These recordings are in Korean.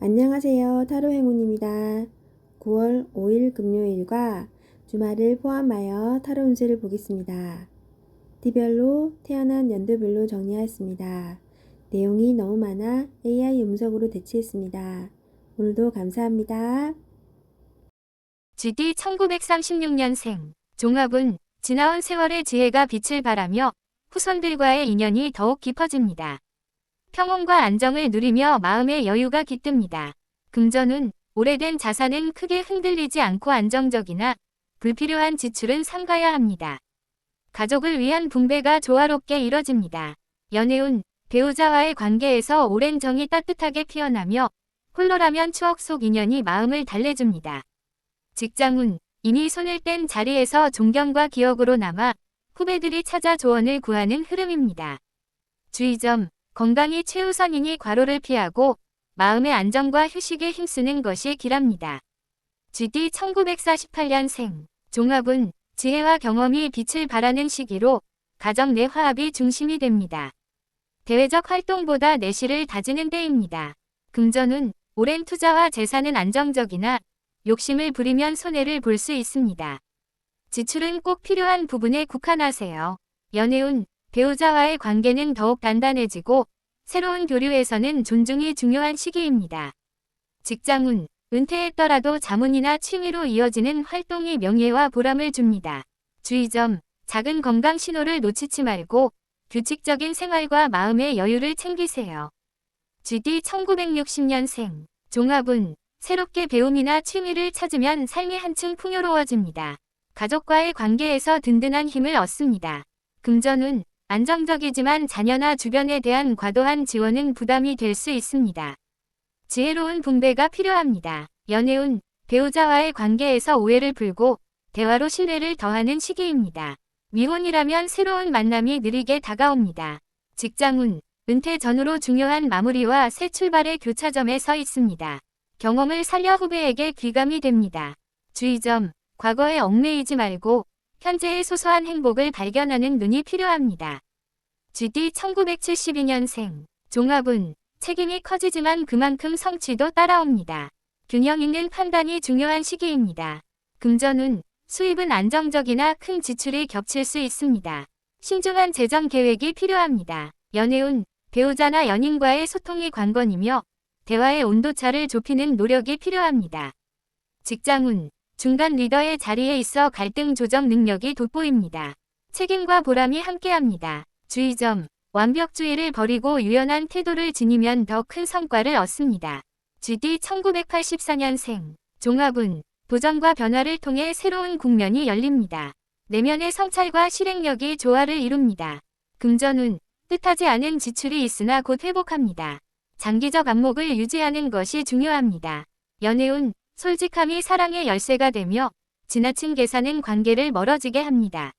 안녕하세요. 타로 행운입니다. 9월 5일 금요일과 주말을 포함하여 타로 운세를 보겠습니다. 티별로 태어난 연도별로 정리하였습니다. 내용이 너무 많아 AI 음성으로 대체했습니다. 오늘도 감사합니다. GD 1936년생 종합은 지나온 세월의 지혜가 빛을 발하며 후손들과의 인연이 더욱 깊어집니다. 평온과 안정을 누리며 마음의 여유가 깃듭니다. 금전운 오래된 자산은 크게 흔들리지 않고 안정적이나 불필요한 지출은 삼가야 합니다. 가족을 위한 분배가 조화롭게 이뤄집니다. 연애운 배우자와의 관계에서 오랜 정이 따뜻하게 피어나며 홀로라면 추억 속 인연이 마음을 달래줍니다. 직장운 이미 손을 뗀 자리에서 존경과 기억으로 남아 후배들이 찾아 조언을 구하는 흐름입니다. 주의점 건강이 최우선이니 과로를 피하고 마음의 안정과 휴식에 힘쓰는 것이 길합니다. GD 1948년생 종합은 지혜와 경험이 빛을 발하는 시기로 가정 내 화합이 중심이 됩니다. 대외적 활동보다 내실을 다지는 때입니다. 금전운 오랜 투자와 재산은 안정적이나 욕심을 부리면 손해를 볼 수 있습니다. 지출은 꼭 필요한 부분에 국한하세요. 연애운 배우자와의 관계는 더욱 단단해지고 새로운 교류에서는 존중이 중요한 시기입니다. 직장운 은퇴했더라도 자문이나 취미로 이어지는 활동이 명예와 보람을 줍니다. 주의점 작은 건강 신호를 놓치지 말고 규칙적인 생활과 마음의 여유를 챙기세요. GD 1960년생 종합운 새롭게 배움이나 취미를 찾으면 삶이 한층 풍요로워집니다. 가족과의 관계에서 든든한 힘을 얻습니다. 금전운 안정적이지만 자녀나 주변에 대한 과도한 지원은 부담이 될 수 있습니다. 지혜로운 분배가 필요합니다. 연애운 배우자와의 관계에서 오해를 풀고 대화로 신뢰를 더하는 시기입니다. 미혼이라면 새로운 만남이 느리게 다가옵니다. 직장운 은퇴 전후로 중요한 마무리와 새 출발의 교차점에 서 있습니다. 경험을 살려 후배에게 귀감이 됩니다. 주의점 과거에 얽매이지 말고 현재의 소소한 행복을 발견하는 눈이 필요합니다. GD 1972년생 종합운 책임이 커지지만 그만큼 성취도 따라옵니다. 균형 있는 판단이 중요한 시기입니다. 금전운 수입은 안정적이나 큰 지출이 겹칠 수 있습니다. 신중한 재정 계획이 필요합니다. 연애운 배우자나 연인과의 소통이 관건이며 대화의 온도차를 좁히는 노력이 필요합니다. 직장운 중간 리더의 자리에 있어 갈등 조정 능력이 돋보입니다. 책임과 보람이 함께합니다. 주의점 완벽주의를 버리고 유연한 태도를 지니면 더 큰 성과를 얻습니다. GD 1984년생 종합운 도전과 변화를 통해 새로운 국면이 열립니다. 내면의 성찰과 실행력이 조화를 이룹니다. 금전운 뜻하지 않은 지출이 있으나 곧 회복합니다. 장기적 안목을 유지하는 것이 중요합니다. 연애운 솔직함이 사랑의 열쇠가 되며 지나친 계산은 관계를 멀어지게 합니다.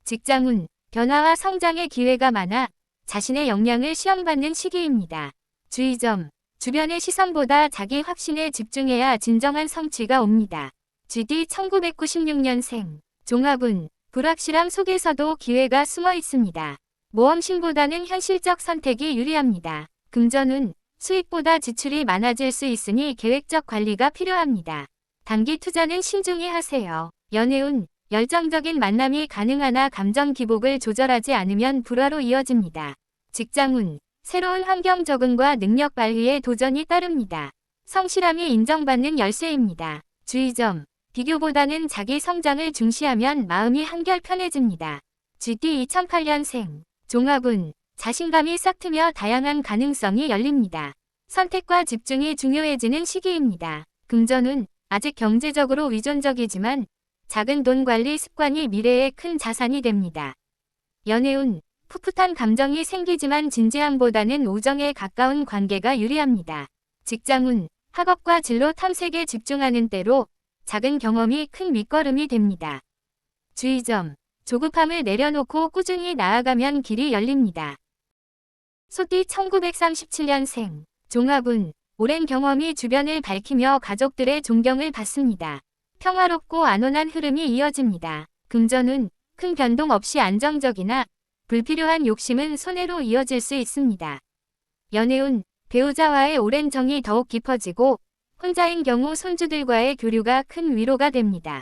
직장운 변화와 성장의 기회가 많아 자신의 역량을 시험받는 시기입니다. 주의점 주변의 시선보다 자기 확신에 집중해야 진정한 성취가 옵니다. GD 1996년생 종합운 불확실함 속에서도 기회가 숨어 있습니다. 모험심보다는 현실적 선택이 유리합니다. 금전운 수입보다 지출이 많아질 수 있으니 계획적 관리가 필요합니다. 단기 투자는 신중히 하세요. 연애운 열정적인 만남이 가능하나 감정 기복을 조절하지 않으면 불화로 이어집니다. 직장운 새로운 환경 적응과 능력 발휘에 도전이 따릅니다. 성실함이 인정받는 열쇠입니다. 주의점 비교보다는 자기 성장을 중시하면 마음이 한결 편해집니다. GD 2008년생 종합운 자신감이 싹트며 다양한 가능성이 열립니다. 선택과 집중이 중요해지는 시기입니다. 금전운 아직 경제적으로 위존적이지만 작은 돈 관리 습관이 미래에 큰 자산이 됩니다. 연애운 풋풋한 감정이 생기지만 진지함보다는 우정에 가까운 관계가 유리합니다. 직장운 학업과 진로 탐색에 집중하는 때로 작은 경험이 큰 밑거름이 됩니다. 주의점 조급함을 내려놓고 꾸준히 나아가면 길이 열립니다. 소띠 1937년생 종합운 오랜 경험이 주변을 밝히며 가족들의 존경을 받습니다. 평화롭고 안온한 흐름이 이어집니다. 금전운 큰 변동 없이 안정적이나 불필요한 욕심은 손해로 이어질 수 있습니다. 연애운 배우자와의 오랜 정이 더욱 깊어지고 혼자인 경우 손주들과의 교류가 큰 위로가 됩니다.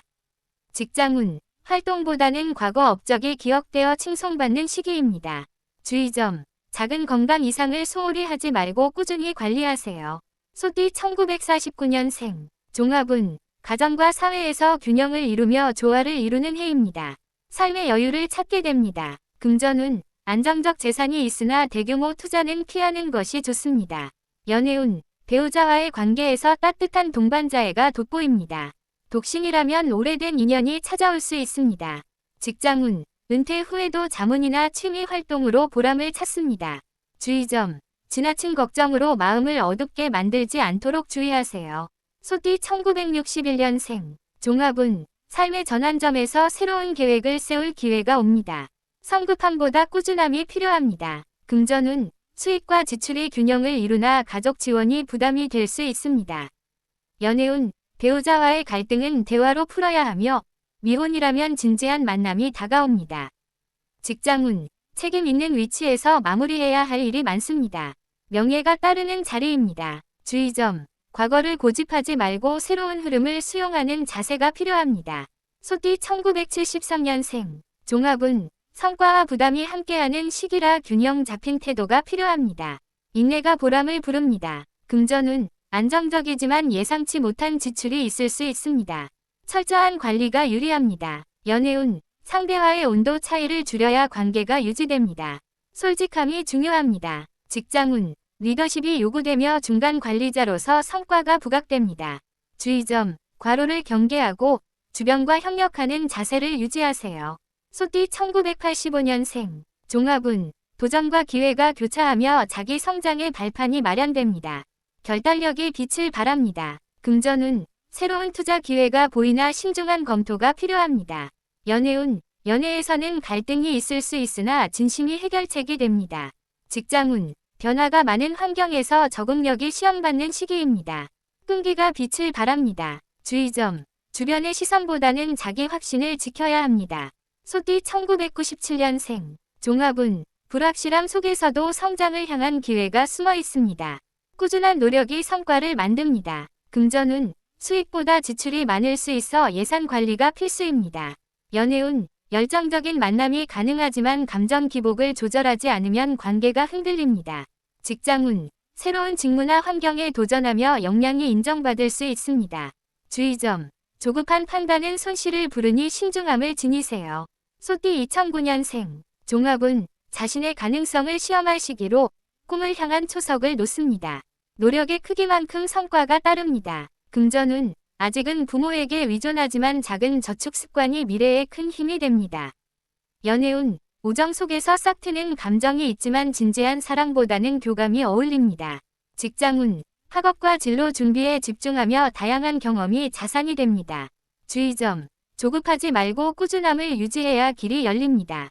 직장운, 활동보다는 과거 업적이 기억되어 칭송받는 시기입니다. 주의점, 작은 건강 이상을 소홀히 하지 말고 꾸준히 관리하세요. 소띠 1949년생, 종합운, 가정과 사회에서 균형을 이루며 조화를 이루는 해입니다. 삶의 여유를 찾게 됩니다. 금전운, 안정적 재산이 있으나 대규모 투자는 피하는 것이 좋습니다. 연애운, 배우자와의 관계에서 따뜻한 동반자애가 돋보입니다. 독신이라면 오래된 인연이 찾아올 수 있습니다. 직장운, 은퇴 후에도 자문이나 취미 활동으로 보람을 찾습니다. 주의점, 지나친 걱정으로 마음을 어둡게 만들지 않도록 주의하세요. 소띠 1961년생, 종합운, 삶의 전환점에서 새로운 계획을 세울 기회가 옵니다. 성급함보다 꾸준함이 필요합니다. 금전운, 수입과 지출이 균형을 이루나 가족 지원이 부담이 될 수 있습니다. 연애운, 배우자와의 갈등은 대화로 풀어야 하며 미혼이라면 진지한 만남이 다가옵니다. 직장운, 책임 있는 위치에서 마무리해야 할 일이 많습니다. 명예가 따르는 자리입니다. 주의점, 과거를 고집하지 말고 새로운 흐름을 수용하는 자세가 필요합니다. 소띠 1973년생, 종합운, 성과와 부담이 함께하는 시기라 균형 잡힌 태도가 필요합니다. 인내가 보람을 부릅니다. 금전운, 안정적이지만 예상치 못한 지출이 있을 수 있습니다. 철저한 관리가 유리합니다. 연애운, 상대와의 온도 차이를 줄여야 관계가 유지됩니다. 솔직함이 중요합니다. 직장운, 리더십이 요구되며 중간 관리자로서 성과가 부각됩니다. 주의점, 과로를 경계하고 주변과 협력하는 자세를 유지하세요. 소띠 1985년생, 종합운, 도전과 기회가 교차하며 자기 성장의 발판이 마련됩니다. 결단력이 빛을 발합니다. 금전운, 새로운 투자 기회가 보이나 신중한 검토가 필요합니다. 연애운, 연애에서는 갈등이 있을 수 있으나 진심이 해결책이 됩니다. 직장운, 변화가 많은 환경에서 적응력이 시험받는 시기입니다. 끈기가 빛을 발합니다. 주의점, 주변의 시선보다는 자기 확신을 지켜야 합니다. 소띠 1997년생, 종합운, 불확실함 속에서도 성장을 향한 기회가 숨어 있습니다. 꾸준한 노력이 성과를 만듭니다. 금전운, 수익보다 지출이 많을 수 있어 예산 관리가 필수입니다. 연애운, 열정적인 만남이 가능하지만 감정 기복을 조절하지 않으면 관계가 흔들립니다. 직장운, 새로운 직무나 환경에 도전하며 역량이 인정받을 수 있습니다. 주의점, 조급한 판단은 손실을 부르니 신중함을 지니세요. 소띠 2009년생, 종합운, 자신의 가능성을 시험할 시기로 꿈을 향한 초석을 놓습니다. 노력의 크기만큼 성과가 따릅니다. 금전운, 아직은 부모에게 의존하지만 작은 저축 습관이 미래에 큰 힘이 됩니다. 연애운, 우정 속에서 싹트는 감정이 있지만 진지한 사랑보다는 교감이 어울립니다. 직장운, 학업과 진로 준비에 집중하며 다양한 경험이 자산이 됩니다. 주의점, 조급하지 말고 꾸준함을 유지해야 길이 열립니다.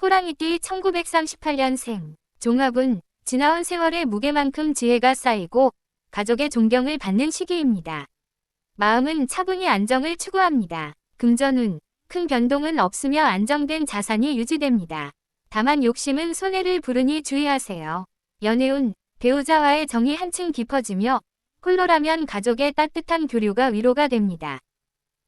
호랑이띠 1938년생, 종합운, 지나온 세월의 무게만큼 지혜가 쌓이고 가족의 존경을 받는 시기입니다. 마음은 차분히 안정을 추구합니다. 금전운, 큰 변동은 없으며 안정된 자산이 유지됩니다. 다만 욕심은 손해를 부르니 주의하세요. 연애운, 배우자와의 정이 한층 깊어지며 홀로라면 가족의 따뜻한 교류가 위로가 됩니다.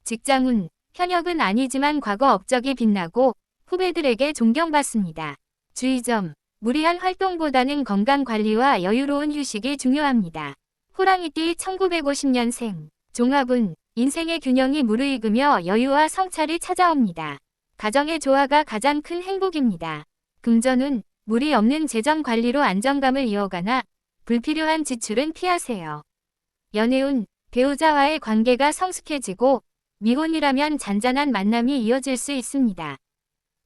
직장운, 현역은 아니지만 과거 업적이 빛나고 후배들에게 존경받습니다. 주의점, 무리한 활동보다는 건강관리와 여유로운 휴식이 중요합니다. 호랑이띠 1950년생, 종합운, 인생의 균형이 무르익으며 여유와 성찰이 찾아옵니다. 가정의 조화가 가장 큰 행복입니다. 금전운, 무리 없는 재정 관리로 안정감을 이어가나 불필요한 지출은 피하세요. 연애운, 배우자와의 관계가 성숙해지고 미혼이라면 잔잔한 만남이 이어질 수 있습니다.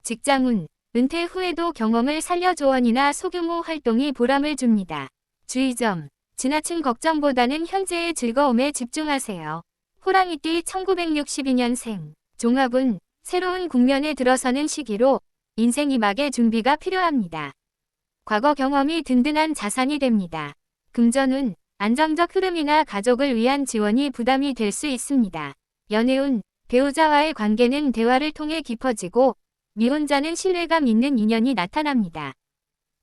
직장운, 은퇴 후에도 경험을 살려 조언이나 소규모 활동이 보람을 줍니다. 주의점, 지나친 걱정보다는 현재의 즐거움에 집중하세요. 호랑이띠 1962년생, 종합운, 새로운 국면에 들어서는 시기로 인생 이막의 준비가 필요합니다. 과거 경험이 든든한 자산이 됩니다. 금전운, 안정적 흐름이나 가족을 위한 지원이 부담이 될 수 있습니다. 연애운, 배우자와의 관계는 대화를 통해 깊어지고 미혼자는 신뢰감 있는 인연이 나타납니다.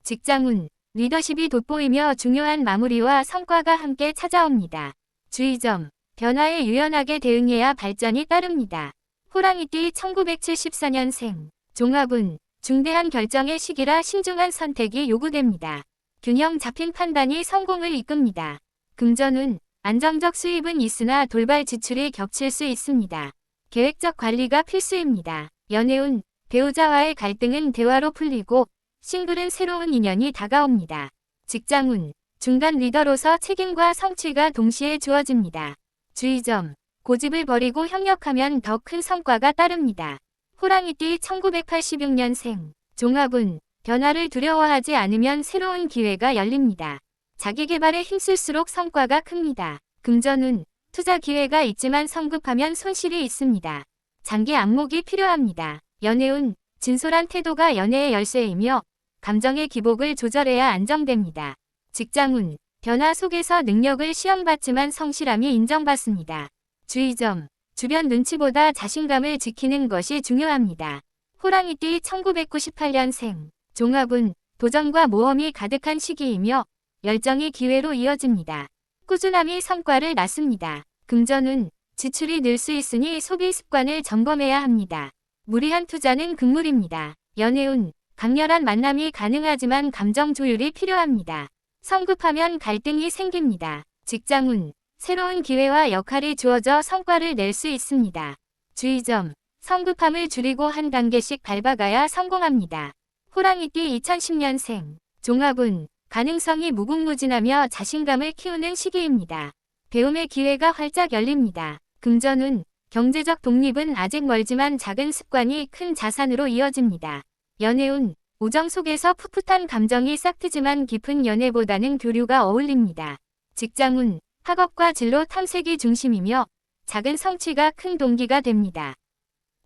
직장운, 리더십이 돋보이며 중요한 마무리와 성과가 함께 찾아옵니다. 주의점. 변화에 유연하게 대응해야 발전이 따릅니다. 호랑이띠 1974년생. 종합운. 중대한 결정의 시기라 신중한 선택이 요구됩니다. 균형 잡힌 판단이 성공을 이끕니다. 금전운. 안정적 수입은 있으나 돌발 지출이 겹칠 수 있습니다. 계획적 관리가 필수입니다. 연애운. 배우자와의 갈등은 대화로 풀리고 싱글은 새로운 인연이 다가옵니다. 직장운. 중간 리더로서 책임과 성취가 동시에 주어집니다. 주의점. 고집을 버리고 협력하면 더 큰 성과가 따릅니다. 호랑이띠 1986년생. 종합운. 변화를 두려워하지 않으면 새로운 기회가 열립니다. 자기개발에 힘쓸수록 성과가 큽니다. 금전운. 투자 기회가 있지만 성급하면 손실이 있습니다. 장기 안목이 필요합니다. 연애운. 진솔한 태도가 연애의 열쇠이며 감정의 기복을 조절해야 안정됩니다. 직장운. 변화 속에서 능력을 시험받지만 성실함이 인정받습니다. 주의점. 주변 눈치보다 자신감을 지키는 것이 중요합니다. 호랑이띠 1998년생. 종합운. 도전과 모험이 가득한 시기이며 열정이 기회로 이어집니다. 꾸준함이 성과를 낳습니다. 금전운. 지출이 늘 수 있으니 소비 습관을 점검해야 합니다. 무리한 투자는 금물입니다. 연애운. 강렬한 만남이 가능하지만 감정 조율이 필요합니다. 성급하면 갈등이 생깁니다. 직장운. 새로운 기회와 역할이 주어져 성과를 낼 수 있습니다. 주의점. 성급함을 줄이고 한 단계씩 밟아가야 성공합니다. 호랑이띠 2010년생. 종합운. 가능성이 무궁무진하며 자신감을 키우는 시기입니다. 배움의 기회가 활짝 열립니다. 금전운. 경제적 독립은 아직 멀지만 작은 습관이 큰 자산으로 이어집니다. 연애운. 우정 속에서 풋풋한 감정이 싹트지만 깊은 연애보다는 교류가 어울립니다. 직장운. 학업과 진로 탐색이 중심이며 작은 성취가 큰 동기가 됩니다.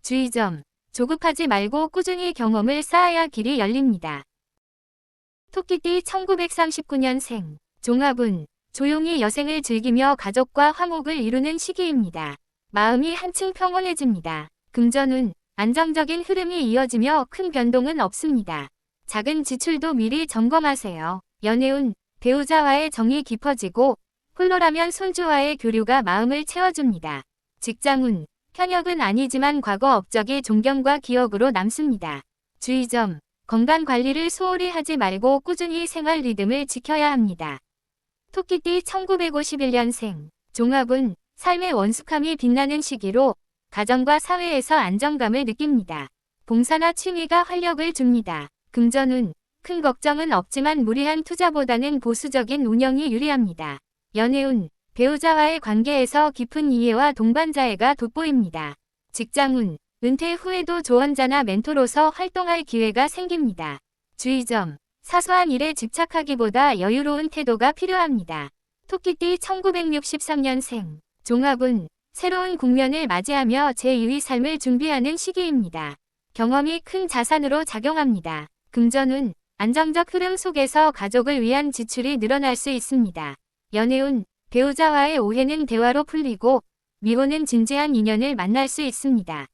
주의점. 조급하지 말고 꾸준히 경험을 쌓아야 길이 열립니다. 토끼띠 1939년생. 종합운. 조용히 여생을 즐기며 가족과 화목을 이루는 시기입니다. 마음이 한층 평온해집니다. 금전운. 안정적인 흐름이 이어지며 큰 변동은 없습니다. 작은 지출도 미리 점검하세요. 연애운. 배우자와의 정이 깊어지고 홀로라면 손주와의 교류가 마음을 채워줍니다. 직장운. 현역은 아니지만 과거 업적이 존경과 기억으로 남습니다. 주의점. 건강 관리를 소홀히 하지 말고 꾸준히 생활 리듬을 지켜야 합니다. 토끼띠 1951년생. 종합운. 삶의 원숙함이 빛나는 시기로 가정과 사회에서 안정감을 느낍니다. 봉사나 취미가 활력을 줍니다. 금전운. 큰 걱정은 없지만 무리한 투자보다는 보수적인 운영이 유리합니다. 연애운. 배우자와의 관계에서 깊은 이해와 동반자애가 돋보입니다. 직장운. 은퇴 후에도 조언자나 멘토로서 활동할 기회가 생깁니다. 주의점. 사소한 일에 집착하기보다 여유로운 태도가 필요합니다. 토끼띠 1963년생. 종합운. 새로운 국면을 맞이하며 제2의 삶을 준비하는 시기입니다. 경험이 큰 자산으로 작용합니다. 금전운. 안정적 흐름 속에서 가족을 위한 지출이 늘어날 수 있습니다. 연애운. 배우자와의 오해는 대화로 풀리고 미혼은 진지한 인연을 만날 수 있습니다.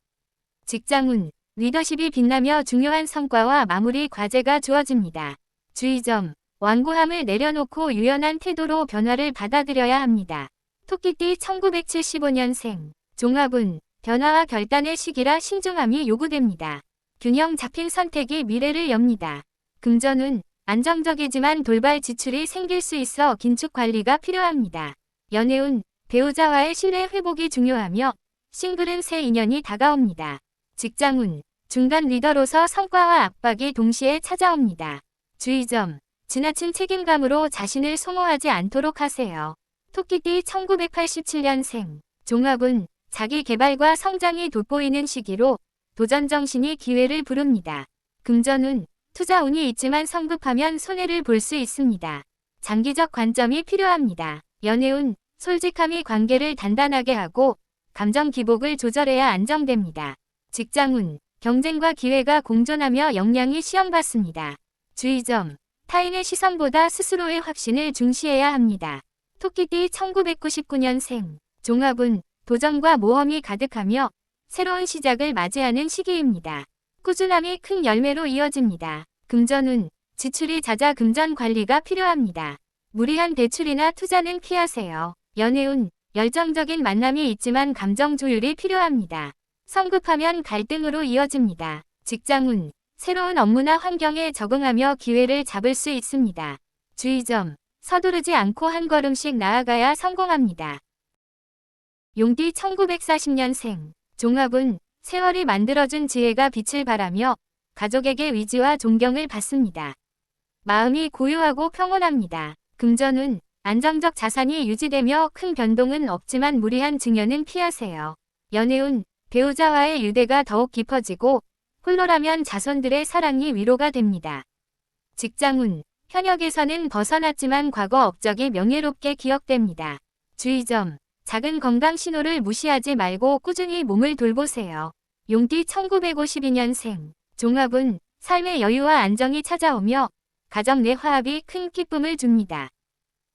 직장운. 리더십이 빛나며 중요한 성과와 마무리 과제가 주어집니다. 주의점. 완고함을 내려놓고 유연한 태도로 변화를 받아들여야 합니다. 토끼띠 1975년생. 종합운. 변화와 결단의 시기라 신중함이 요구됩니다. 균형 잡힌 선택이 미래를 엽니다. 금전운. 안정적이지만 돌발 지출이 생길 수 있어 긴축 관리가 필요합니다. 연애운. 배우자와의 신뢰 회복이 중요하며 싱글은 새 인연이 다가옵니다. 직장운. 중간 리더로서 성과와 압박이 동시에 찾아옵니다. 주의점. 지나친 책임감으로 자신을 소모하지 않도록 하세요. 토끼띠 1987년생. 종합운. 자기 개발과 성장이 돋보이는 시기로 도전 정신이 기회를 부릅니다. 금전운. 투자 운이 있지만 성급하면 손해를 볼 수 있습니다. 장기적 관점이 필요합니다. 연애운. 솔직함이 관계를 단단하게 하고 감정 기복을 조절해야 안정됩니다. 직장운. 경쟁과 기회가 공존하며 역량이 시험받습니다. 주의점. 타인의 시선보다 스스로의 확신을 중시해야 합니다. 토끼띠 1999년생. 종합운. 도전과 모험이 가득하며 새로운 시작을 맞이하는 시기입니다. 꾸준함이 큰 열매로 이어집니다. 금전운. 지출이 잦아 금전 관리가 필요합니다. 무리한 대출이나 투자는 피하세요. 연애운, 열정적인 만남이 있지만 감정 조율이 필요합니다. 성급하면 갈등으로 이어집니다. 직장운, 새로운 업무나 환경에 적응하며 기회를 잡을 수 있습니다. 주의점, 서두르지 않고 한 걸음씩 나아가야 성공합니다. 용띠 1940년생, 종합운, 세월이 만들어준 지혜가 빛을 발하며 가족에게 위지와 존경을 받습니다. 마음이 고요하고 평온합니다. 금전운, 안정적 자산이 유지되며 큰 변동은 없지만 무리한 증여는 피하세요. 연애운, 배우자와의 유대가 더욱 깊어지고 홀로라면 자손들의 사랑이 위로가 됩니다. 직장운, 현역에서는 벗어났지만 과거 업적이 명예롭게 기억됩니다. 주의점, 작은 건강 신호를 무시하지 말고 꾸준히 몸을 돌보세요. 용띠 1952년생, 종합운, 삶의 여유와 안정이 찾아오며 가정 내 화합이 큰 기쁨을 줍니다.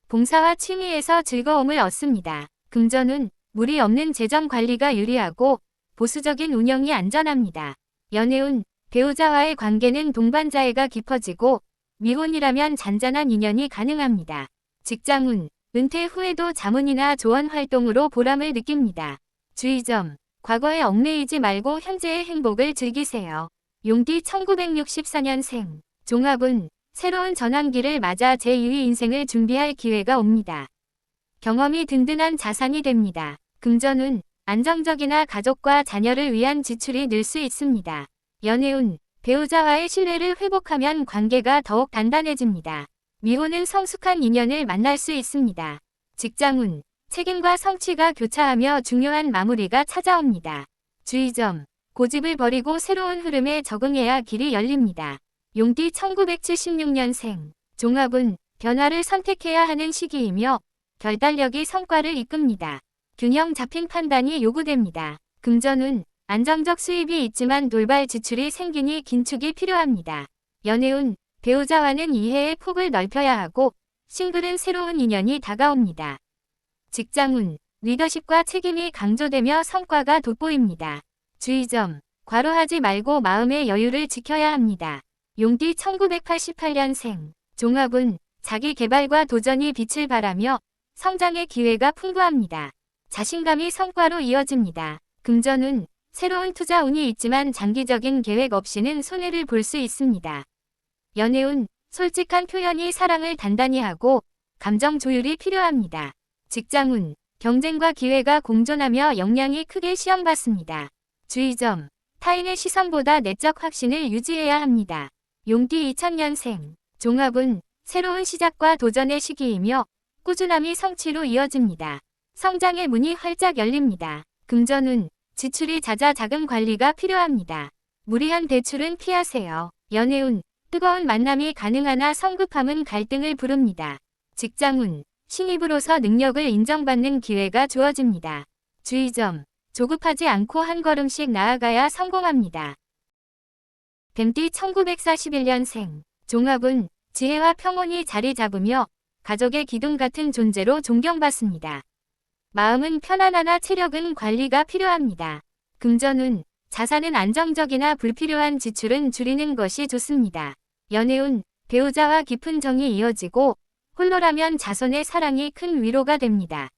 봉사와 취미에서 즐거움을 얻습니다. 금전운, 무리 없는 재정 관리가 유리하고 보수적인 운영이 안전합니다. 연애운, 배우자와의 관계는 동반자애가 깊어지고 미혼이라면 잔잔한 인연이 가능합니다. 직장운, 은퇴 후에도 자문이나 조언 활동으로 보람을 느낍니다. 주의점, 과거에 얽매이지 말고 현재의 행복을 즐기세요. 용띠 1964년생, 종합운, 새로운 전환기를 맞아 제2의 인생을 준비할 기회가 옵니다. 경험이 든든한 자산이 됩니다. 금전운, 안정적이나 가족과 자녀를 위한 지출이 늘 수 있습니다. 연애운, 배우자와의 신뢰를 회복하면 관계가 더욱 단단해집니다. 미혼은 성숙한 인연을 만날 수 있습니다. 직장운, 책임과 성취가 교차하며 중요한 마무리가 찾아옵니다. 주의점, 고집을 버리고 새로운 흐름에 적응해야 길이 열립니다. 용띠 1976년생, 종합운, 변화를 선택해야 하는 시기이며 결단력이 성과를 이끕니다. 균형 잡힌 판단이 요구됩니다. 금전운, 안정적 수입이 있지만 돌발 지출이 생기니 긴축이 필요합니다. 연애운, 배우자와는 이해의 폭을 넓혀야 하고 싱글은 새로운 인연이 다가옵니다. 직장운, 리더십과 책임이 강조되며 성과가 돋보입니다. 주의점, 과로하지 말고 마음의 여유를 지켜야 합니다. 용띠 1988년생, 종합운, 자기 개발과 도전이 빛을 발하며 성장의 기회가 풍부합니다. 자신감이 성과로 이어집니다. 금전운, 새로운 투자 운이 있지만 장기적인 계획 없이는 손해를 볼 수 있습니다. 연애운, 솔직한 표현이 사랑을 단단히 하고 감정 조율이 필요합니다. 직장운, 경쟁과 기회가 공존하며 역량이 크게 시험받습니다. 주의점, 타인의 시선보다 내적 확신을 유지해야 합니다. 용띠 2000년생, 종합운, 새로운 시작과 도전의 시기이며 꾸준함이 성취로 이어집니다. 성장의 문이 활짝 열립니다. 금전운, 지출이 잦아 자금 관리가 필요합니다. 무리한 대출은 피하세요. 연애운, 뜨거운 만남이 가능하나 성급함은 갈등을 부릅니다. 직장운, 신입으로서 능력을 인정받는 기회가 주어집니다. 주의점, 조급하지 않고 한 걸음씩 나아가야 성공합니다. 뱀띠 1941년생, 종합운, 지혜와 평온이 자리 잡으며 가족의 기둥 같은 존재로 존경받습니다. 마음은 편안하나 체력은 관리가 필요합니다. 금전운, 자산은 안정적이나 불필요한 지출은 줄이는 것이 좋습니다. 연애운, 배우자와 깊은 정이 이어지고 홀로라면 자손의 사랑이 큰 위로가 됩니다.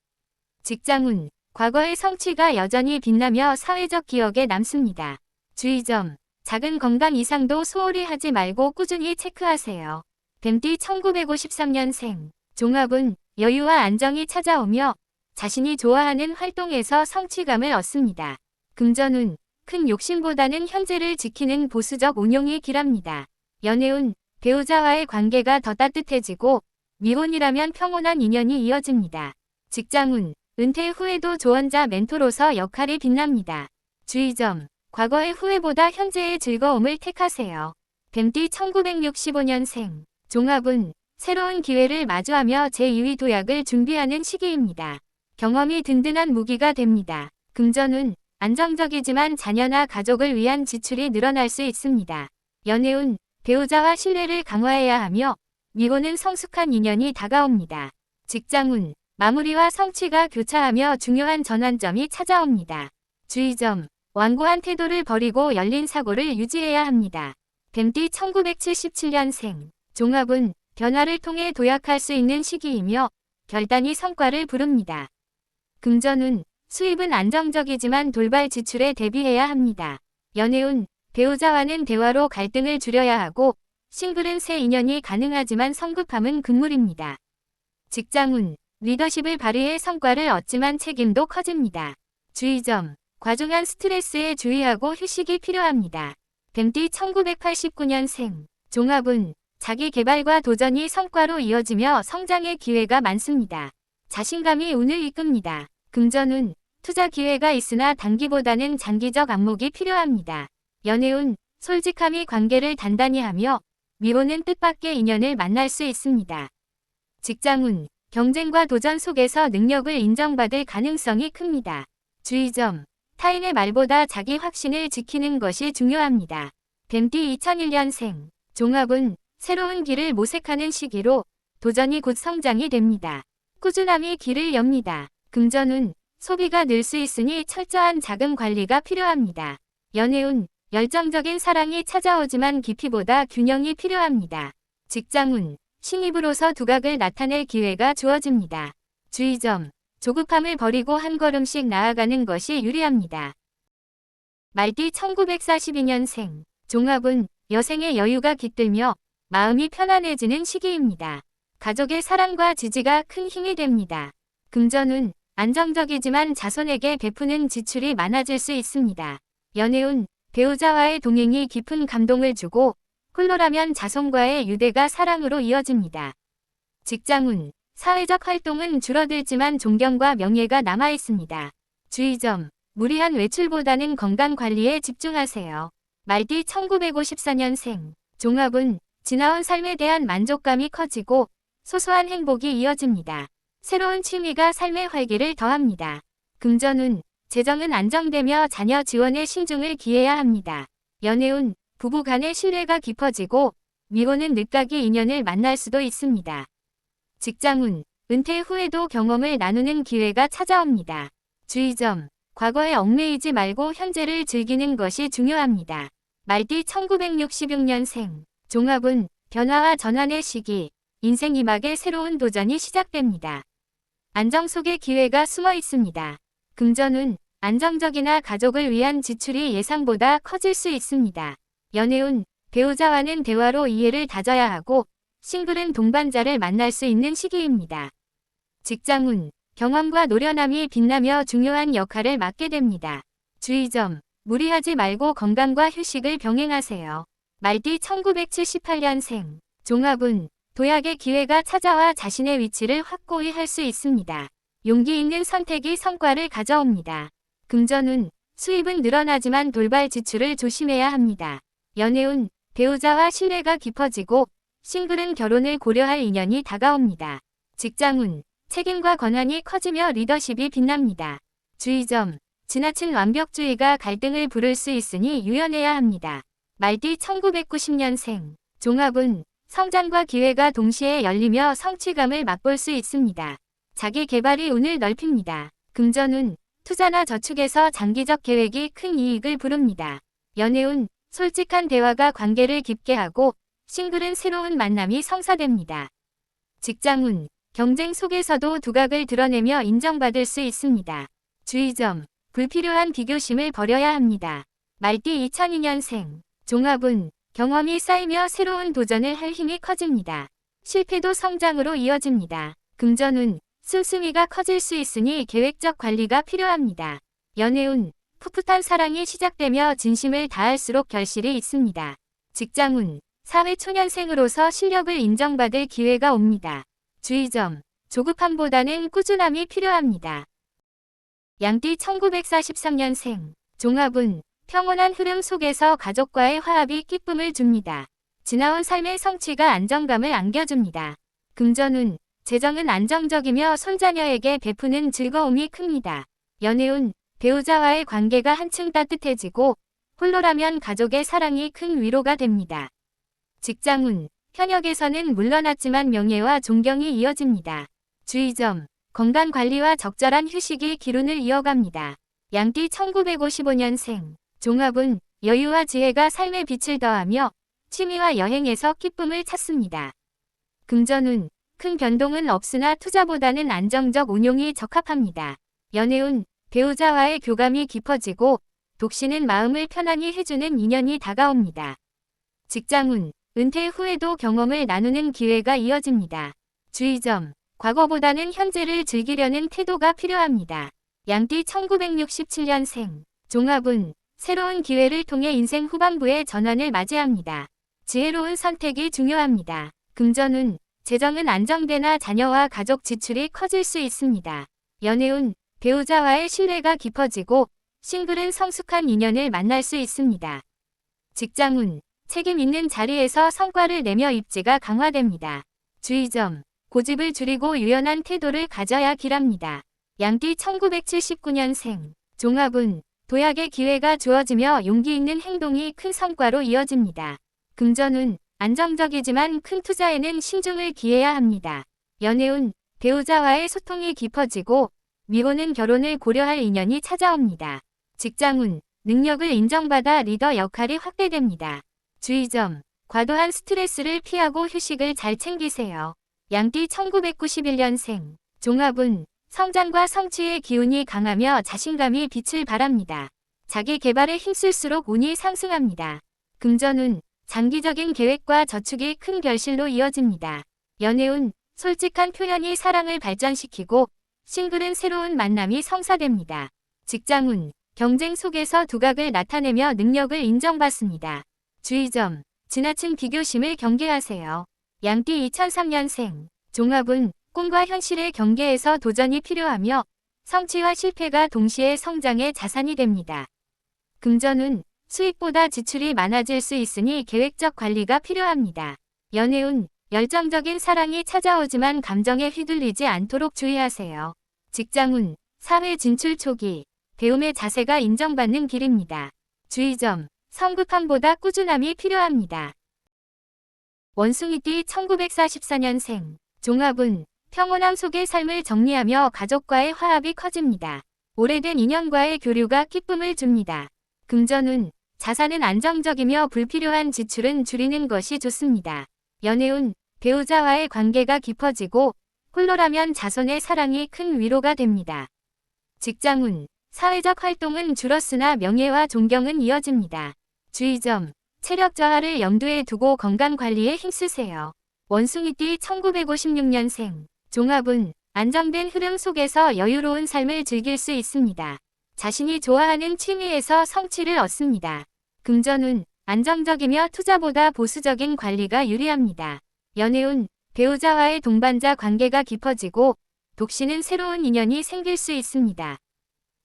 직장운, 과거의 성취가 여전히 빛나며 사회적 기억에 남습니다. 주의점, 작은 건강 이상도 소홀히 하지 말고 꾸준히 체크하세요. 뱀띠 1953년생, 종합운, 여유와 안정이 찾아오며 자신이 좋아하는 활동에서 성취감을 얻습니다. 금전운, 큰 욕심보다는 현재를 지키는 보수적 운용이 길합니다. 연애운, 배우자와의 관계가 더 따뜻해지고 미혼이라면 평온한 인연이 이어집니다. 직장운, 은퇴 후에도 조언자 멘토로서 역할이 빛납니다. 주의점, 과거의 후회보다 현재의 즐거움을 택하세요. 뱀띠 1965년생, 종합운, 새로운 기회를 마주하며 제2의 도약을 준비하는 시기입니다. 경험이 든든한 무기가 됩니다. 금전운, 안정적이지만 자녀나 가족을 위한 지출이 늘어날 수 있습니다. 연애운, 배우자와 신뢰를 강화해야 하며 미혼은 성숙한 인연이 다가옵니다. 직장운, 마무리와 성취가 교차하며 중요한 전환점이 찾아옵니다. 주의점, 완고한 태도를 버리고 열린 사고를 유지해야 합니다. 뱀띠 1977년생, 종합은 변화를 통해 도약할 수 있는 시기이며 결단이 성과를 부릅니다. 금전운, 수입은 안정적이지만 돌발 지출에 대비해야 합니다. 연애운, 배우자와는 대화로 갈등을 줄여야 하고 싱글은 새 인연이 가능하지만 성급함은 금물입니다. 직장운, 리더십을 발휘해 성과를 얻지만 책임도 커집니다. 주의점, 과중한 스트레스에 주의하고 휴식이 필요합니다. 뱀띠 1989년생, 종합운, 자기 개발과 도전이 성과로 이어지며 성장의 기회가 많습니다. 자신감이 운을 이끕니다. 금전운, 투자 기회가 있으나 단기보다는 장기적 안목이 필요합니다. 연애운, 솔직함이 관계를 단단히 하며 미혼은 뜻밖의 인연을 만날 수 있습니다. 직장운, 경쟁과 도전 속에서 능력을 인정받을 가능성이 큽니다. 주의점, 타인의 말보다 자기 확신을 지키는 것이 중요합니다. 뱀띠 2001년생, 종합운, 새로운 길을 모색하는 시기로 도전이 곧 성장이 됩니다. 꾸준함이 길을 엽니다. 금전운, 소비가 늘 수 있으니 철저한 자금 관리가 필요합니다. 연애운, 열정적인 사랑이 찾아오지만 깊이보다 균형이 필요합니다. 직장운, 신입으로서 두각을 나타낼 기회가 주어집니다. 주의점, 조급함을 버리고 한 걸음씩 나아가는 것이 유리합니다. 말띠 1942년생, 종합운, 여생의 여유가 깃들며 마음이 편안해지는 시기입니다. 가족의 사랑과 지지가 큰 힘이 됩니다. 금전운, 안정적이지만 자손에게 베푸는 지출이 많아질 수 있습니다. 연애운, 배우자와의 동행이 깊은 감동을 주고 홀로라면 자손과의 유대가 사랑으로 이어집니다. 직장운, 사회적 활동은 줄어들지만 존경과 명예가 남아 있습니다. 주의점, 무리한 외출보다는 건강 관리에 집중하세요. 말띠 1954년생, 종합운, 지나온 삶에 대한 만족감이 커지고 소소한 행복이 이어집니다. 새로운 취미가 삶의 활기를 더합니다. 금전운, 재정은 안정되며 자녀 지원에 신중을 기해야 합니다. 연애운, 부부 간의 신뢰가 깊어지고 미혼은 늦가기 인연을 만날 수도 있습니다. 직장운, 은퇴 후에도 경험을 나누는 기회가 찾아옵니다. 주의점, 과거에 얽매이지 말고 현재를 즐기는 것이 중요합니다. 말띠 1966년생, 종합운, 변화와 전환의 시기, 인생 이막에 새로운 도전이 시작됩니다. 안정 속에 기회가 숨어 있습니다. 금전운, 안정적이나 가족을 위한 지출이 예상보다 커질 수 있습니다. 연애운, 배우자와는 대화로 이해를 다져야 하고 싱글은 동반자를 만날 수 있는 시기입니다. 직장운, 경험과 노련함이 빛나며 중요한 역할을 맡게 됩니다. 주의점, 무리하지 말고 건강과 휴식을 병행하세요. 말띠 1978년생, 종합운, 도약의 기회가 찾아와 자신의 위치를 확고히 할 수 있습니다. 용기 있는 선택이 성과를 가져옵니다. 금전운, 수입은 늘어나지만 돌발 지출을 조심해야 합니다. 연애운, 배우자와 신뢰가 깊어지고 싱글은 결혼을 고려할 인연이 다가옵니다. 직장운, 책임과 권한이 커지며 리더십이 빛납니다. 주의점, 지나친 완벽주의가 갈등을 부를 수 있으니 유연해야 합니다. 말띠 1990년생, 종합운, 성장과 기회가 동시에 열리며 성취감을 맛볼 수 있습니다. 자기 개발이 운을 넓힙니다. 금전운, 투자나 저축에서 장기적 계획이 큰 이익을 부릅니다. 연애운, 솔직한 대화가 관계를 깊게 하고 싱글은 새로운 만남이 성사됩니다. 직장운, 경쟁 속에서도 두각을 드러내며 인정받을 수 있습니다. 주의점, 불필요한 비교심을 버려야 합니다. 말띠 2002년생, 종합운, 경험이 쌓이며 새로운 도전을 할 힘이 커집니다. 실패도 성장으로 이어집니다. 금전운, 씀씀이가 커질 수 있으니 계획적 관리가 필요합니다. 연애운, 풋풋한 사랑이 시작되며 진심을 다할수록 결실이 있습니다. 직장운, 사회초년생으로서 실력을 인정받을 기회가 옵니다. 주의점, 조급함보다는 꾸준함이 필요합니다. 양띠 1943년생, 종합운, 평온한 흐름 속에서 가족과의 화합이 기쁨을 줍니다. 지나온 삶의 성취가 안정감을 안겨줍니다. 금전운, 재정은 안정적이며 손자녀에게 베푸는 즐거움이 큽니다. 연애운, 배우자와의 관계가 한층 따뜻해지고 홀로라면 가족의 사랑이 큰 위로가 됩니다. 직장운, 현역에서는 물러났지만 명예와 존경이 이어집니다. 주의점, 건강관리와 적절한 휴식이 기운을 이어갑니다. 양띠 1955년생, 종합운, 여유와 지혜가 삶에 빛을 더하며 취미와 여행에서 기쁨을 찾습니다. 금전운, 큰 변동은 없으나 투자보다는 안정적 운용이 적합합니다. 연애운, 배우자와의 교감이 깊어지고 독신은 마음을 편안히 해주는 인연이 다가옵니다. 직장운, 은퇴 후에도 경험을 나누는 기회가 이어집니다. 주의점, 과거보다는 현재를 즐기려는 태도가 필요합니다. 양띠 1967년생, 종합운, 새로운 기회를 통해 인생 후반부의 전환을 맞이합니다. 지혜로운 선택이 중요합니다. 금전운, 재정은 안정되나 자녀와 가족 지출이 커질 수 있습니다. 연애운, 배우자와의 신뢰가 깊어지고 싱글은 성숙한 인연을 만날 수 있습니다. 직장운, 책임 있는 자리에서 성과를 내며 입지가 강화됩니다. 주의점, 고집을 줄이고 유연한 태도를 가져야 길합니다. 양띠 1979년생, 종합운, 도약의 기회가 주어지며 용기 있는 행동이 큰 성과로 이어집니다. 금전운, 안정적이지만 큰 투자에는 신중을 기해야 합니다. 연애운, 배우자와의 소통이 깊어지고 미혼은 결혼을 고려할 인연이 찾아옵니다. 직장운, 능력을 인정받아 리더 역할이 확대됩니다. 주의점, 과도한 스트레스를 피하고 휴식을 잘 챙기세요. 양띠 1991년생, 종합운, 성장과 성취의 기운이 강하며 자신감이 빛을 발합니다. 자기 개발에 힘쓸수록 운이 상승합니다. 금전운, 장기적인 계획과 저축이 큰 결실로 이어집니다. 연애운, 솔직한 표현이 사랑을 발전시키고 싱글은 새로운 만남이 성사됩니다. 직장운, 경쟁 속에서 두각을 나타내며 능력을 인정받습니다. 주의점, 지나친 비교심을 경계하세요. 양띠 2003년생, 종합운, 꿈과 현실의 경계에서 도전이 필요하며 성취와 실패가 동시에 성장의 자산이 됩니다. 금전운, 수익보다 지출이 많아질 수 있으니 계획적 관리가 필요합니다. 연애운, 열정적인 사랑이 찾아오지만 감정에 휘둘리지 않도록 주의하세요. 직장운, 사회 진출 초기, 배움의 자세가 인정받는 길입니다. 주의점, 성급함보다 꾸준함이 필요합니다. 원숭이띠 1944년생, 종합운, 평온함 속의 삶을 정리하며 가족과의 화합이 커집니다. 오래된 인연과의 교류가 기쁨을 줍니다. 금전운, 자산은 안정적이며 불필요한 지출은 줄이는 것이 좋습니다. 연애운, 배우자와의 관계가 깊어지고 홀로라면 자손의 사랑이 큰 위로가 됩니다. 직장운, 사회적 활동은 줄었으나 명예와 존경은 이어집니다. 주의점, 체력 저하를 염두에 두고 건강관리에 힘쓰세요. 원숭이띠 1956년생, 종합운, 안정된 흐름 속에서 여유로운 삶을 즐길 수 있습니다. 자신이 좋아하는 취미에서 성취를 얻습니다. 금전운, 안정적이며 투자보다 보수적인 관리가 유리합니다. 연애운, 배우자와의 동반자 관계가 깊어지고 독신은 새로운 인연이 생길 수 있습니다.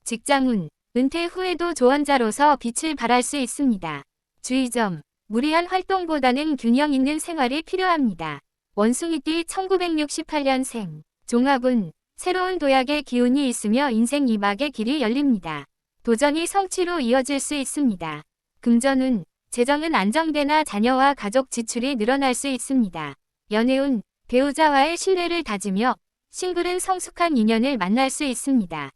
직장운, 은퇴 후에도 조언자로서 빛을 발할 수 있습니다. 주의점, 무리한 활동보다는 균형 있는 생활이 필요합니다. 원숭이띠 1968년생, 종합운, 새로운 도약의 기운이 있으며 인생 2막의 길이 열립니다. 도전이 성취로 이어질 수 있습니다. 금전운, 재정은 안정되나 자녀와 가족 지출이 늘어날 수 있습니다. 연애운, 배우자와의 신뢰를 다지며 싱글은 성숙한 인연을 만날 수 있습니다.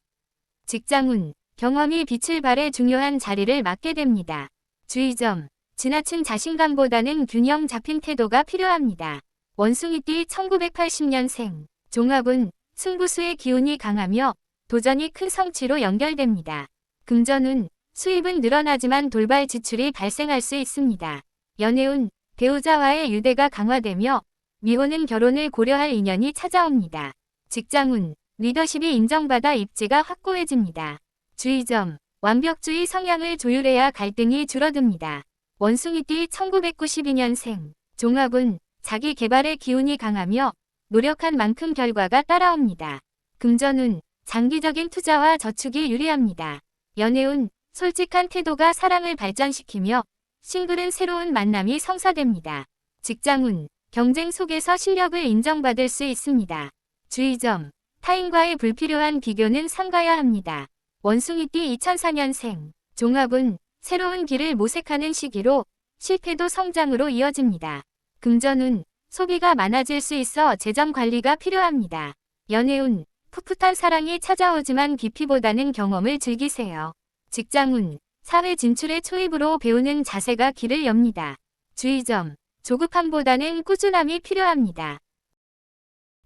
직장운, 경험이 빛을 발해 중요한 자리를 맡게 됩니다. 주의점, 지나친 자신감보다는 균형 잡힌 태도가 필요합니다. 원숭이띠 1980년생, 종합운, 승부수의 기운이 강하며 도전이 큰 성취로 연결됩니다. 금전운, 수입은 늘어나지만 돌발 지출이 발생할 수 있습니다. 연애운, 배우자와의 유대가 강화되며 미혼은 결혼을 고려할 인연이 찾아옵니다. 직장운, 리더십이 인정받아 입지가 확고해집니다. 주의점, 완벽주의 성향을 조율해야 갈등이 줄어듭니다. 원숭이띠 1992년생, 종합운, 자기 개발의 기운이 강하며 노력한 만큼 결과가 따라옵니다. 금전운, 장기적인 투자와 저축이 유리합니다. 연애운, 솔직한 태도가 사랑을 발전시키며 싱글은 새로운 만남이 성사됩니다. 직장운, 경쟁 속에서 실력을 인정받을 수 있습니다. 주의점, 타인과의 불필요한 비교는 삼가야 합니다. 원숭이띠 2004년생, 종합운, 새로운 길을 모색하는 시기로 실패도 성장으로 이어집니다. 금전운, 소비가 많아질 수 있어 재정 관리가 필요합니다. 연애운, 풋풋한 사랑이 찾아오지만 깊이보다는 경험을 즐기세요. 직장운, 사회 진출의 초입으로 배우는 자세가 길을 엽니다. 주의점. 조급함보다는 꾸준함이 필요합니다.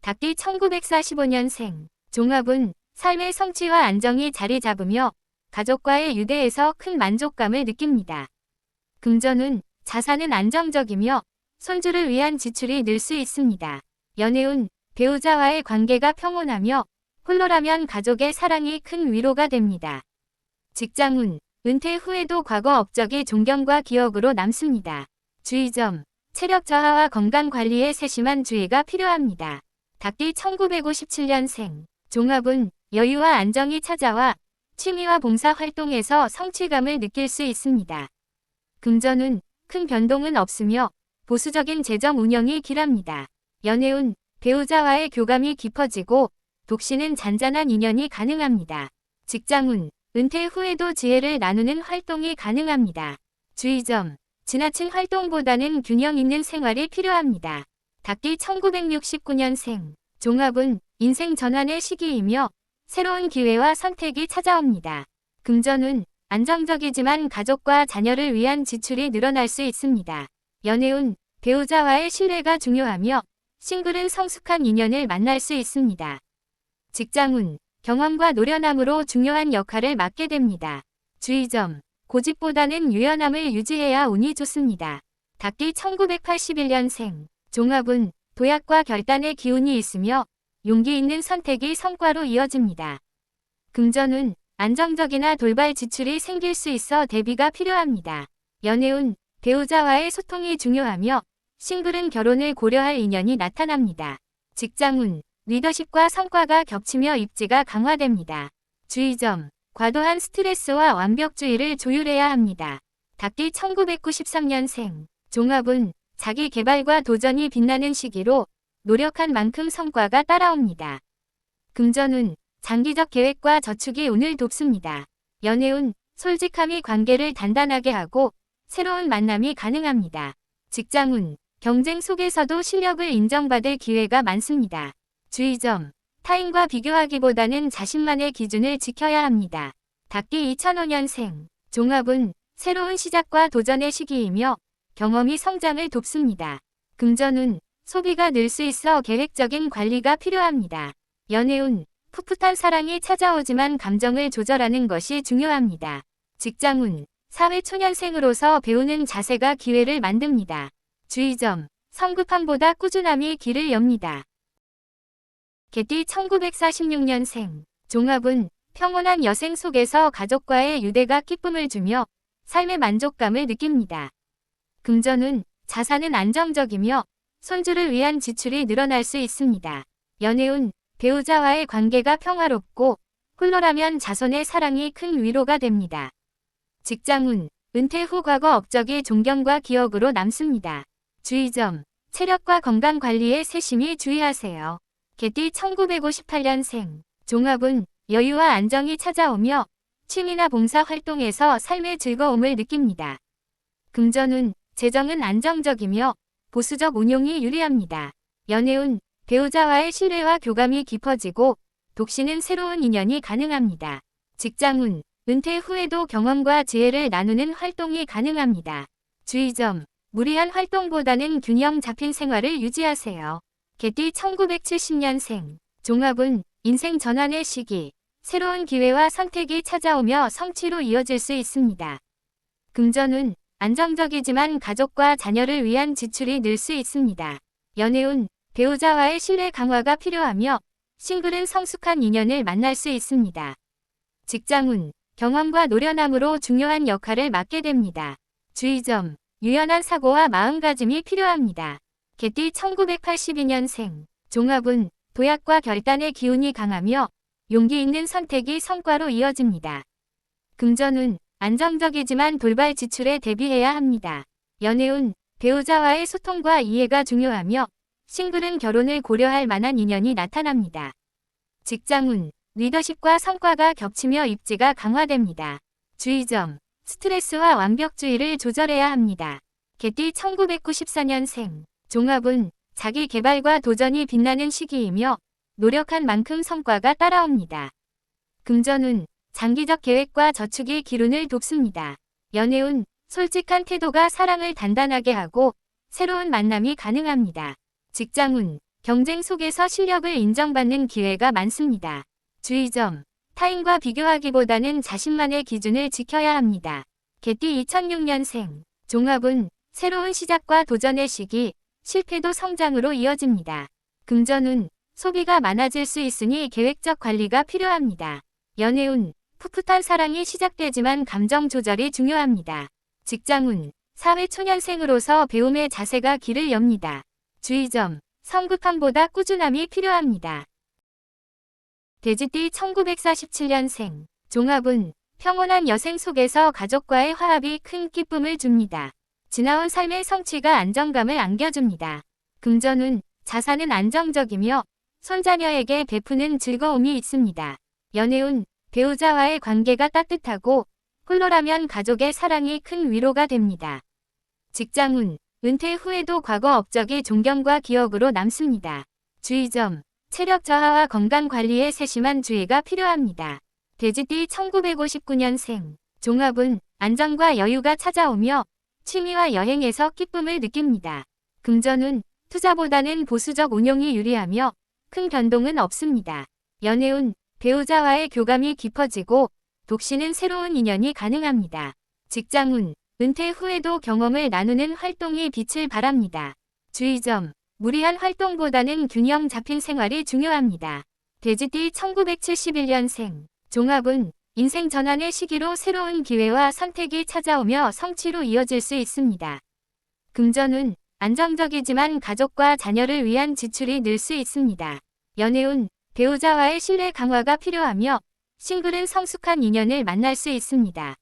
닭띠 1945년생. 종합운. 삶의 성취와 안정이 자리 잡으며 가족과의 유대에서 큰 만족감을 느낍니다. 금전운. 자산은 안정적이며 손주를 위한 지출이 늘 수 있습니다. 연애운. 배우자와의 관계가 평온하며 홀로라면 가족의 사랑이 큰 위로가 됩니다. 직장운. 은퇴 후에도 과거 업적이 존경과 기억으로 남습니다. 주의점. 체력 저하와 건강 관리에 세심한 주의가 필요합니다. 닭띠 1957년생. 종합운. 여유와 안정이 찾아와 취미와 봉사 활동에서 성취감을 느낄 수 있습니다. 금전운. 큰 변동은 없으며 보수적인 재정 운영이 길합니다. 연애운. 배우자와의 교감이 깊어지고 독신은 잔잔한 인연이 가능합니다. 직장운. 은퇴 후에도 지혜를 나누는 활동이 가능합니다. 주의점. 지나친 활동보다는 균형 있는 생활이 필요합니다. 닭띠 1969년생. 종합운. 인생 전환의 시기이며 새로운 기회와 선택이 찾아옵니다. 금전운. 안정적이지만 가족과 자녀를 위한 지출이 늘어날 수 있습니다. 연애운. 배우자와의 신뢰가 중요하며 싱글은 성숙한 인연을 만날 수 있습니다. 직장운. 경험과 노련함으로 중요한 역할을 맡게 됩니다. 주의점. 고집보다는 유연함을 유지해야 운이 좋습니다. 닭띠 1981년생. 종합운. 도약과 결단의 기운이 있으며 용기 있는 선택이 성과로 이어집니다. 금전운. 안정적이나 돌발 지출이 생길 수 있어 대비가 필요합니다. 연애운. 배우자와의 소통이 중요하며 싱글은 결혼을 고려할 인연이 나타납니다. 직장운. 리더십과 성과가 겹치며 입지가 강화됩니다. 주의점. 과도한 스트레스와 완벽주의를 조율해야 합니다. 닭띠 1993년생. 종합운. 자기 개발과 도전이 빛나는 시기로 노력한 만큼 성과가 따라옵니다. 금전운. 장기적 계획과 저축이 운을 돕습니다. 연애운. 솔직함이 관계를 단단하게 하고 새로운 만남이 가능합니다. 직장운. 경쟁 속에서도 실력을 인정받을 기회가 많습니다. 주의점. 타인과 비교하기보다는 자신만의 기준을 지켜야 합니다. 닭띠 2005년생. 종합운. 새로운 시작과 도전의 시기이며 경험이 성장을 돕습니다. 금전운. 소비가 늘 수 있어 계획적인 관리가 필요합니다. 연애운. 풋풋한 사랑이 찾아오지만 감정을 조절하는 것이 중요합니다. 직장운. 사회초년생으로서 배우는 자세가 기회를 만듭니다. 주의점. 성급함보다 꾸준함이 길을 엽니다. 개띠 1946년생. 종합운. 평온한 여생 속에서 가족과의 유대가 기쁨을 주며 삶의 만족감을 느낍니다. 금전운. 자산은 안정적이며 손주를 위한 지출이 늘어날 수 있습니다. 연애운. 배우자와의 관계가 평화롭고 홀로라면 자손의 사랑이 큰 위로가 됩니다. 직장운. 은퇴 후 과거 업적이 존경과 기억으로 남습니다. 주의점. 체력과 건강 관리에 세심히 주의하세요. 개띠 1958년생. 종합운. 여유와 안정이 찾아오며 취미나 봉사 활동에서 삶의 즐거움을 느낍니다. 금전운. 재정은 안정적이며 보수적 운용이 유리합니다. 연애운. 배우자와의 신뢰와 교감이 깊어지고 독신은 새로운 인연이 가능합니다. 직장운. 은퇴 후에도 경험과 지혜를 나누는 활동이 가능합니다. 주의점. 무리한 활동보다는 균형 잡힌 생활을 유지하세요. 개띠 1970년생. 종합운. 인생 전환의 시기. 새로운 기회와 선택이 찾아오며 성취로 이어질 수 있습니다. 금전운. 안정적이지만 가족과 자녀를 위한 지출이 늘 수 있습니다. 연애운. 배우자와의 신뢰 강화가 필요하며 싱글은 성숙한 인연을 만날 수 있습니다. 직장운. 경험과 노련함으로 중요한 역할을 맡게 됩니다. 주의점. 유연한 사고와 마음가짐이 필요합니다. 개띠 1982년생. 종합운. 도약과 결단의 기운이 강하며 용기 있는 선택이 성과로 이어집니다. 금전운. 안정적이지만 돌발 지출에 대비해야 합니다. 연애운. 배우자와의 소통과 이해가 중요하며 싱글은 결혼을 고려할 만한 인연이 나타납니다. 직장운. 리더십과 성과가 겹치며 입지가 강화됩니다. 주의점. 스트레스와 완벽주의를 조절해야 합니다. 개띠 1994년생. 종합운. 자기 개발과 도전이 빛나는 시기이며 노력한 만큼 성과가 따라옵니다. 금전운. 장기적 계획과 저축이 기운을 돕습니다. 연애운. 솔직한 태도가 사랑을 단단하게 하고 새로운 만남이 가능합니다. 직장운, 경쟁 속에서 실력을 인정받는 기회가 많습니다. 주의점, 타인과 비교하기보다는 자신만의 기준을 지켜야 합니다. 개띠 2006년생, 종합운, 새로운 시작과 도전의 시기, 실패도 성장으로 이어집니다. 금전운, 소비가 많아질 수 있으니 계획적 관리가 필요합니다. 연애운, 풋풋한 사랑이 시작되지만 감정 조절이 중요합니다. 직장운, 사회초년생으로서 배움의 자세가 길을 엽니다. 주의점, 성급함보다 꾸준함이 필요합니다. 돼지띠 1947년생, 종합운, 평온한 여생 속에서 가족과의 화합이 큰 기쁨을 줍니다. 지나온 삶의 성취가 안정감을 안겨줍니다. 금전운, 자산은 안정적이며 손자녀에게 베푸는 즐거움이 있습니다. 연애운, 배우자와의 관계가 따뜻하고 홀로라면 가족의 사랑이 큰 위로가 됩니다. 직장운, 은퇴 후에도 과거 업적이 존경과 기억으로 남습니다. 주의점, 체력 저하와 건강 관리에 세심한 주의가 필요합니다. 돼지띠 1959년생, 종합운, 안정과 여유가 찾아오며 취미와 여행에서 기쁨을 느낍니다. 금전운, 투자보다는 보수적 운용이 유리하며 큰 변동은 없습니다. 연애운, 배우자와의 교감이 깊어지고 독신은 새로운 인연이 가능합니다. 직장운, 은퇴 후에도 경험을 나누는 활동이 빛을 발합니다. 주의점, 무리한 활동보다는 균형 잡힌 생활이 중요합니다. 돼지띠 1971년생, 종합운, 인생 전환의 시기로 새로운 기회와 선택이 찾아오며 성취로 이어질 수 있습니다. 금전운, 안정적이지만 가족과 자녀를 위한 지출이 늘 수 있습니다. 연애운, 배우자와의 신뢰 강화가 필요하며 싱글은 성숙한 인연을 만날 수 있습니다.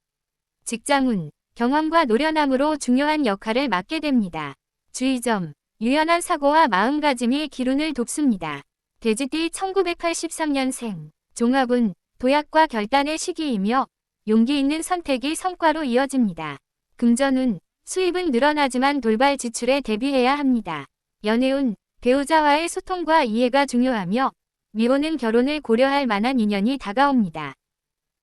직장운, 경험과 노련함으로 중요한 역할을 맡게 됩니다. 주의점, 유연한 사고와 마음가짐이 기운을 돕습니다. 돼지띠 1983년생, 종합운, 도약과 결단의 시기이며 용기 있는 선택이 성과로 이어집니다. 금전운, 수입은 늘어나지만 돌발 지출에 대비해야 합니다. 연애운, 배우자와의 소통과 이해가 중요하며 미혼은 결혼을 고려할 만한 인연이 다가옵니다.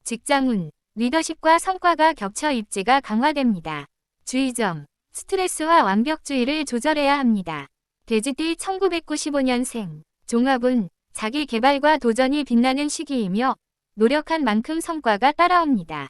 직장운, 리더십과 성과가 겹쳐 입지가 강화됩니다. 주의점, 스트레스와 완벽주의를 조절해야 합니다. 돼지띠 1995년생, 종합운, 자기 개발과 도전이 빛나는 시기이며 노력한 만큼 성과가 따라옵니다.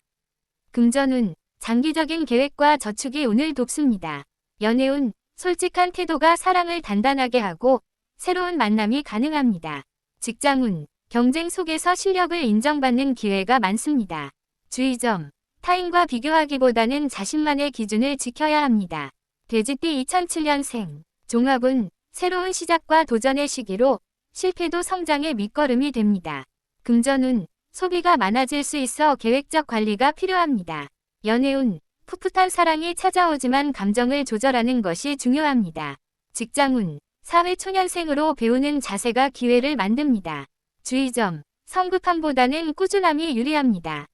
금전운, 장기적인 계획과 저축이 운을 돕습니다. 연애운, 솔직한 태도가 사랑을 단단하게 하고 새로운 만남이 가능합니다. 직장운, 경쟁 속에서 실력을 인정받는 기회가 많습니다. 주의점, 타인과 비교하기보다는 자신만의 기준을 지켜야 합니다. 돼지띠 2007년생, 종합운, 새로운 시작과 도전의 시기로 실패도 성장의 밑거름이 됩니다. 금전운, 소비가 많아질 수 있어 계획적 관리가 필요합니다. 연애운, 풋풋한 사랑이 찾아오지만 감정을 조절하는 것이 중요합니다. 직장운, 사회초년생으로 배우는 자세가 기회를 만듭니다. 주의점, 성급함보다는 꾸준함이 유리합니다.